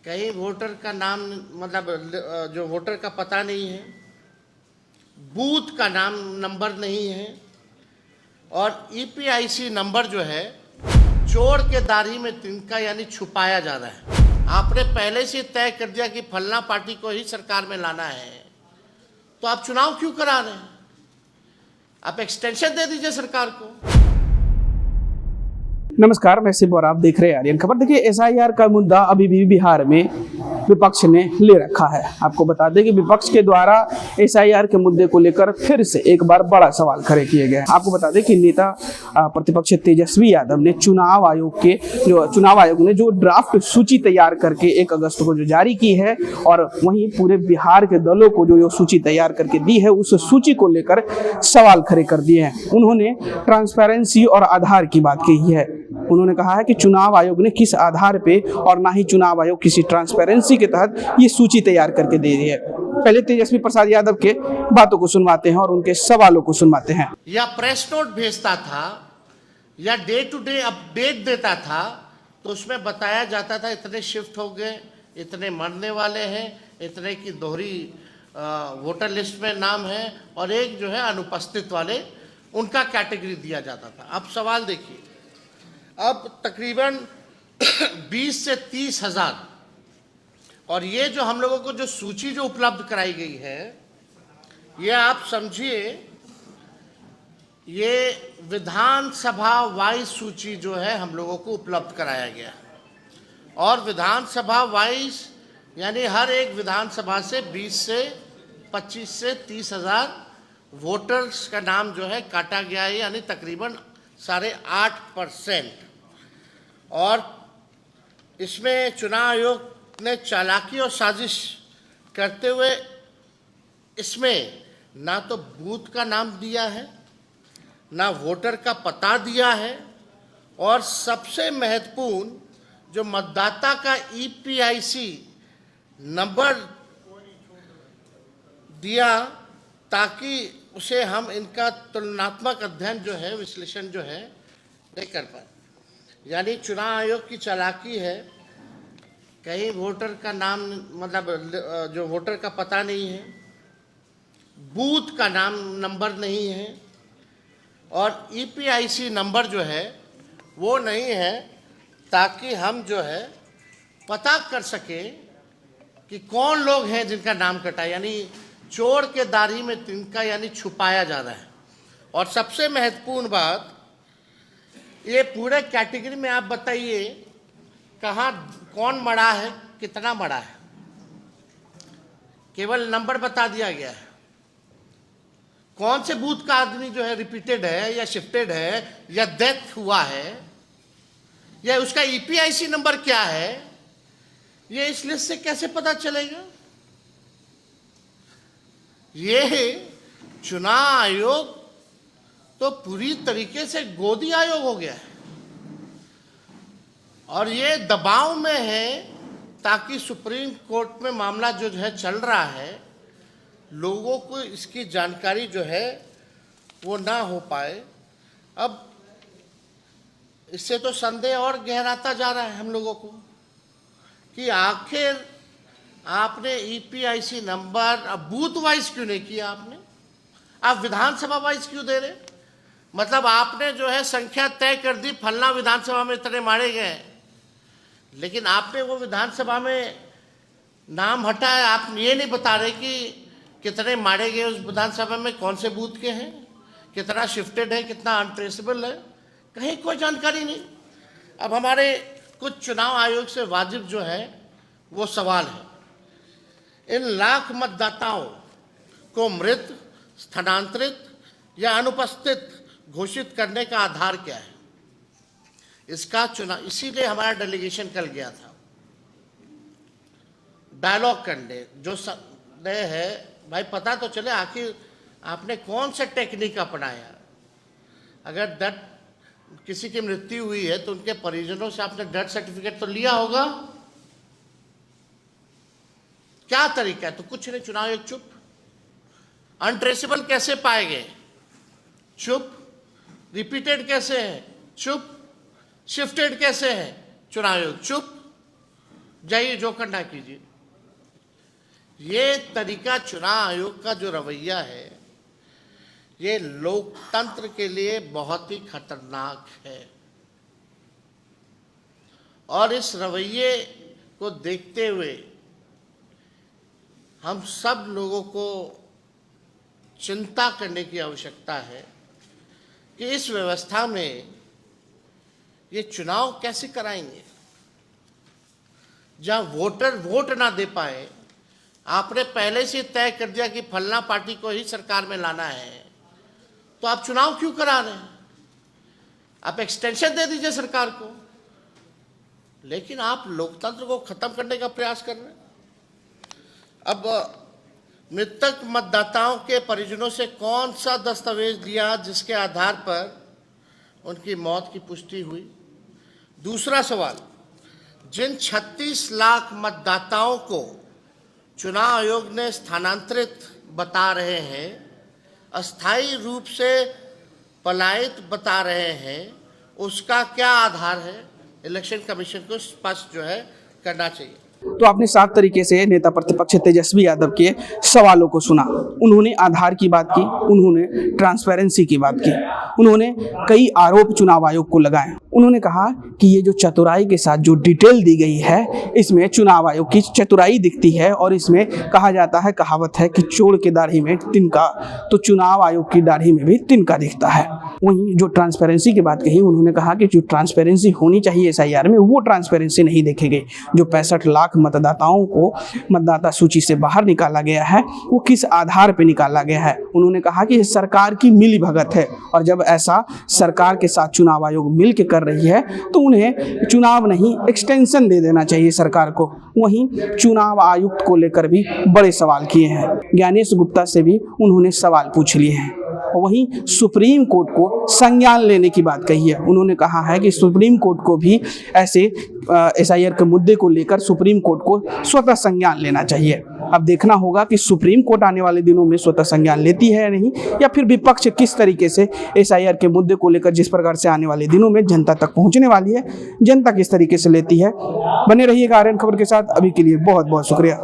कहीं वोटर का नाम मतलब जो वोटर का पता नहीं है, बूथ का नाम नंबर नहीं है और ईपीआईसी नंबर जो है चोर के दाढ़ी में तिनका यानी छुपाया जा रहा है। आपने पहले से तय कर दिया कि फलना पार्टी को ही सरकार में लाना है, तो आप चुनाव क्यों करा रहे हैं? आप एक्सटेंशन दे दीजिए सरकार को। नमस्कार, मैं शिव और आप देख रहे हैं आर्यन खबर। देखिए, एसआईआर का मुद्दा अभी भी बिहार में विपक्ष ने ले रखा है। आपको बता दें कि विपक्ष के द्वारा एसआईआर के मुद्दे को लेकर फिर से एक बार बड़ा सवाल खड़े किए गए। आपको बता दें कि नेता प्रतिपक्ष तेजस्वी यादव ने चुनाव आयोग ने जो ड्राफ्ट सूची तैयार करके 1 अगस्त को जो जारी की है और वहीं पूरे बिहार के दलों को जो सूची तैयार करके दी है, उस सूची को लेकर सवाल खड़े कर दिए हैं। उन्होंने ट्रांसपेरेंसी और आधार की बात कही है। उन्होंने कहा है कि चुनाव आयोग ने किस आधार पे और ना ही चुनाव आयोग किसी ट्रांसपेरेंसी के तहत ये सूची तैयार करके दे रही है। पहले तेजस्वी प्रसाद यादव के बातों को सुनवाते हैं और उनके सवालों को सुनवाते हैं। या प्रेस नोट भेजता था या डे टू डे अपडेट देता था, तो उसमें बताया जाता था इतने शिफ्ट हो गए, इतने मरने वाले हैं, इतने की दोहरी वोटर लिस्ट में नाम है और एक जो है अनुपस्थित वाले, उनका कैटेगरी दिया जाता था। अब सवाल देखिए, अब तकरीबन 20 से 30 हज़ार और ये जो हम लोगों को जो सूची जो उपलब्ध कराई गई है, ये आप समझिए ये विधानसभा वाइज सूची जो है हम लोगों को उपलब्ध कराया गया और विधानसभा वाइज यानी हर एक विधानसभा से 20 से 25 से 30 हज़ार वोटर्स का नाम जो है काटा गया है, यानी तकरीबन 8.5%। और इसमें चुनाव आयोग ने चालाकी और साजिश करते हुए इसमें ना तो बूथ का नाम दिया है, ना वोटर का पता दिया है और सबसे महत्वपूर्ण जो मतदाता का ईपीआईसी नंबर दिया, ताकि उसे हम इनका तुलनात्मक अध्ययन जो है, विश्लेषण जो है नहीं कर पाए। यानी चुनाव आयोग की चालाकी है, कहीं वोटर का नाम मतलब जो वोटर का पता नहीं है, बूथ का नाम नंबर नहीं है और ईपीआईसी नंबर जो है वो नहीं है, ताकि हम जो है पता कर सके कि कौन लोग हैं जिनका नाम कटा, यानी चोर के दाढ़ी में तिनका यानी छुपाया जा रहा है। और सबसे महत्वपूर्ण बात, ये पूरे कैटेगरी में आप बताइए कहाँ कौन मरा है, कितना मरा है, केवल नंबर बता दिया गया है। कौन से बूथ का आदमी जो है रिपीटेड है या शिफ्टेड है या डेथ हुआ है या उसका ईपीआईसी नंबर क्या है, ये इस लिस्ट से कैसे पता चलेगा? ये चुनाव आयोग तो पूरी तरीके से गोदी आयोग हो गया है और ये दबाव में है ताकि सुप्रीम कोर्ट में मामला जो है चल रहा है, लोगों को इसकी जानकारी जो है वो ना हो पाए। अब इससे तो संदेह और गहराता जा रहा है हम लोगों को कि आखिर आपने ईपीआईसी नंबर अब बूथ वाइज क्यों नहीं किया, आप विधानसभा वाइज क्यों दे रहे? मतलब आपने जो है संख्या तय कर दी, फलना विधानसभा में इतने मारे गए, लेकिन आपने वो विधानसभा में नाम हटाया, आप ये नहीं बता रहे कि कितने मारे गए उस विधानसभा में, कौन से बूथ के हैं, कितना शिफ्टेड है, कितना अनट्रेसेबल है, कहीं कोई जानकारी नहीं। अब हमारे कुछ चुनाव आयोग से वाजिब जो है वो सवाल है, इन लाख मतदाताओं को मृत, स्थानांतरित या अनुपस्थित घोषित करने का आधार क्या है? इसका चुनाव, इसीलिए हमारा डेलीगेशन कल गया था डायलॉग करने, जो संदेह है भाई पता तो चले आखिर आपने कौन सा टेक्निक अपनाया। अगर डेथ किसी की मृत्यु हुई है तो उनके परिजनों से आपने डेथ सर्टिफिकेट तो लिया होगा, क्या तरीका है? तो कुछ नहीं, चुनाव आयोग चुप। अनट्रेसेबल कैसे पाए गए? चुप। रिपीटेड कैसे हैं? चुप। शिफ्टेड कैसे हैं? चुनाव आयोग चुप। जाइए जो करना कीजिए। ये तरीका चुनाव आयोग का जो रवैया है, ये लोकतंत्र के लिए बहुत ही खतरनाक है। और इस रवैये को देखते हुए हम सब लोगों को चिंता करने की आवश्यकता है कि इस व्यवस्था में ये चुनाव कैसे कराएंगे, जहां वोटर वोट ना दे पाए। आपने पहले से तय कर दिया कि फलना पार्टी को ही सरकार में लाना है, तो आप चुनाव क्यों करा रहे हैं? आप एक्सटेंशन दे दीजिए सरकार को, लेकिन आप लोकतंत्र को खत्म करने का प्रयास कर रहे हैं। अब मृतक मतदाताओं के परिजनों से कौन सा दस्तावेज लिया जिसके आधार पर उनकी मौत की पुष्टि हुई? दूसरा सवाल, जिन 36 लाख मतदाताओं को चुनाव आयोग ने स्थानांतरित बता रहे हैं, अस्थायी रूप से पलायित बता रहे हैं, उसका क्या आधार है? इलेक्शन कमीशन को स्पष्ट जो है करना चाहिए। तो आपने साफ तरीके से नेता प्रतिपक्ष तेजस्वी यादव के सवालों को सुना। उन्होंने आधार की बात की, उन्होंने ट्रांसपेरेंसी की बात की, उन्होंने कई आरोप चुनाव आयोग को लगाए। उन्होंने कहा कि ये जो चतुराई के साथ जो डिटेल दी गई है, इसमें चुनाव आयोग की चतुराई दिखती है। और इसमें कहा जाता है, कहावत है कि चोर के दाढ़ी में तिनका, तो चुनाव आयोग की दाढ़ी में भी तिनका दिखता है। वहीं जो ट्रांसपेरेंसी की बात कही, उन्होंने कहा कि जो ट्रांसपेरेंसी होनी चाहिए SIR में, वो ट्रांसपेरेंसी नहीं देखी गई। जो 65 लाख मतदाताओं को मतदाता सूची से बाहर निकाला गया है, वो किस आधार पर निकाला गया है? उन्होंने कहा कि सरकार की मिलीभगत है, और जब ऐसा सरकार के साथ चुनाव आयोग मिल के कर रही है तो उन्हें चुनाव नहीं एक्सटेंशन दे देना चाहिए सरकार को। वहीं चुनाव आयुक्त को लेकर भी बड़े सवाल किए हैं। ज्ञानेश गुप्ता से भी उन्होंने सवाल पूछ लिए हैं। और वहीं सुप्रीम कोर्ट को संज्ञान लेने की बात कही है। उन्होंने कहा है कि सुप्रीम कोर्ट को भी ऐसे SIR के मुद्दे को लेकर सुप्रीम कोर्ट को स्वतः संज्ञान लेना चाहिए। अब देखना होगा कि सुप्रीम कोर्ट आने वाले दिनों में स्वतः संज्ञान लेती है या नहीं, या फिर विपक्ष किस तरीके से SIR के मुद्दे को लेकर जिस प्रकार से आने वाले दिनों में जनता तक पहुंचने वाली है, जनता किस तरीके से लेती है। बने रहिएगा आर्यन खबर के साथ। अभी के लिए बहुत बहुत शुक्रिया।